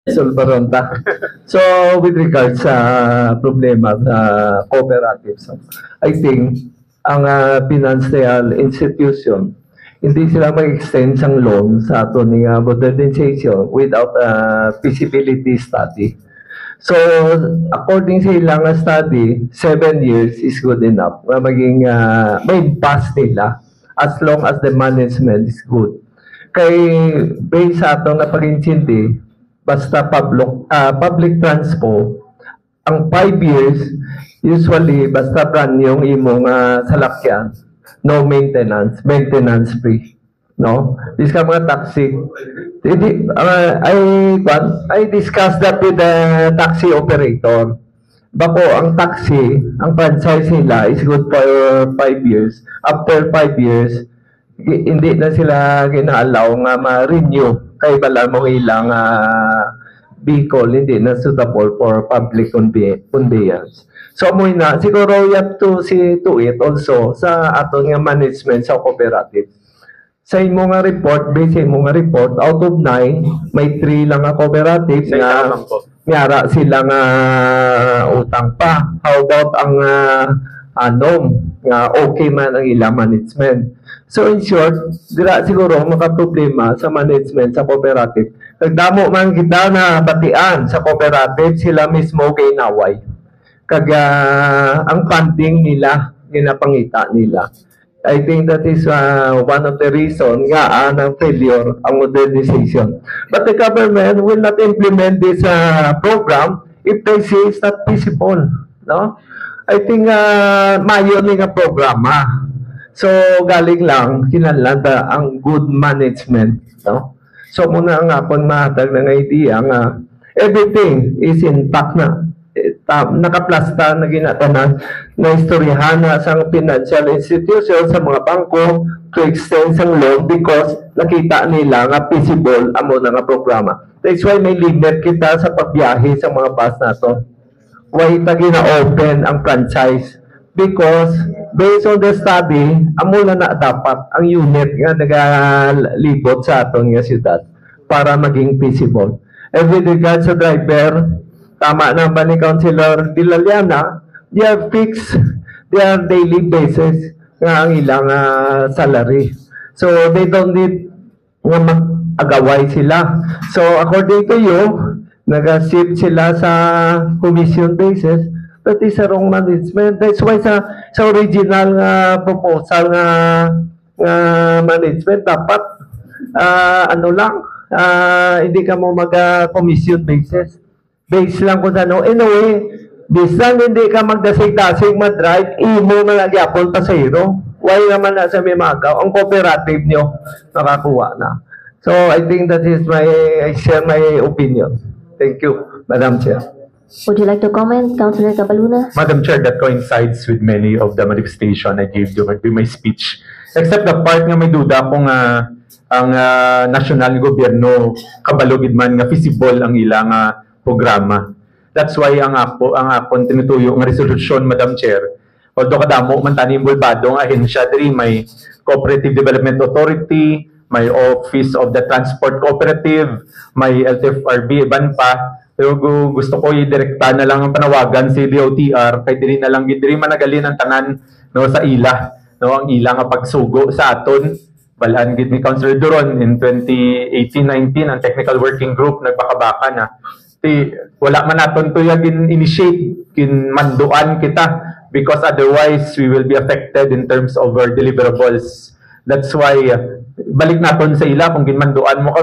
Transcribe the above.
Solbaronta. So, with regards sa problema sa cooperatives, I think ang financial institution, hindi sila mag-extend ng loan sa ating modernization without a feasibility study. So, according sa ilang study, 7 years is good enough na maging may pass nila as long as the management is good. Kay based sa atong napag-intindi, basta public transport, ang 5 years, usually, basta brand yung imong salakyan, no maintenance, maintenance free. No? This ka mga taxi. I discussed that with the taxi operator. Bako, ang taxi, ang franchise nila is good for 5 years. After 5 years, hindi na sila gina-allow nga ma-renew kay bala mo ilang vehicle hindi na suitable for public conveyance. So mo na siguro you have to see to it also sa aton nga management sa cooperative. Sa imo nga report, based sa imo nga report, out of 9, may 3 lang nga cooperative nga mayara sila nga utang pa. How about ang anom nga okay man ang ilang management. So in short, dira siguro makaproblema sa management sa cooperative. Nagdamo man kita na batian sa cooperative, sila mismo kay naway. Kag ang funding nila, ginapangita nila. I think that is one of the reason nga ng failure ang modernization. But the government will not implement this program if they say it's not feasible. No? I think mayo ni nga programa. So galing lang kinalanda ang good management, no? So muna ang akon mahatag ng idea nga everything is intact na. Nakaplasta na ginatanan na istoryahan na sa financial institution sa mga bangko to extend sang loan because nakita nila nga feasible amo na nga programa. That's why may limit kita sa pagbiyahe sa mga bus nato. Why ta gina-open ang franchise? Because based on the study, amo na dapat ang unit nga nagalibot sa aton nga siyudad para maging feasible. And with regards sa driver, tama na ba ni Councilor Dilaliana, they are fixed, they are daily basis nga ang ilang salary. So they don't need nga mag-agaway sila. So according to you, nag-shift sila sa commission basis. That is a wrong management. That's why sa original proposal nga management dapat ano lang hindi ka mo mag-commission basis. Base lang kung ano. Anyway, bisan hindi ka magdasig-dasig mag-drive, imo na nagyapon pa sa hero. Why naman na sa may magaw? Ang cooperative nyo nakakuha na. So I think that is I share my opinion. Thank you, Madam Chair. Would you like to comment, Councilor Cabaluna? Madam Chair, that coincides with many of the manifestation I gave during my speech. Except the part nga may duda kung ang national gobyerno kabalugid man nga feasible ang ilang programa. That's why ang akon tinutuyo nga resolution, Madam Chair. Although kadamo man tani involvado nga ahensya diri may Cooperative Development Authority, may Office of the Transport Cooperative, may LTFRB, iban pa. Pero gusto ko i-direkta na lang ang panawagan si DOTR kay diri na lang diri managalin ang tanan no sa ila no ang ila nga pagsugo sa aton balaan gid ni Councilor Duron in 2018-19 ang technical working group nagpakabaka na wala man naton to initiate kin manduan kita because otherwise we will be affected in terms of our deliverables. That's why balik naton sa ila kung ginmanduan mo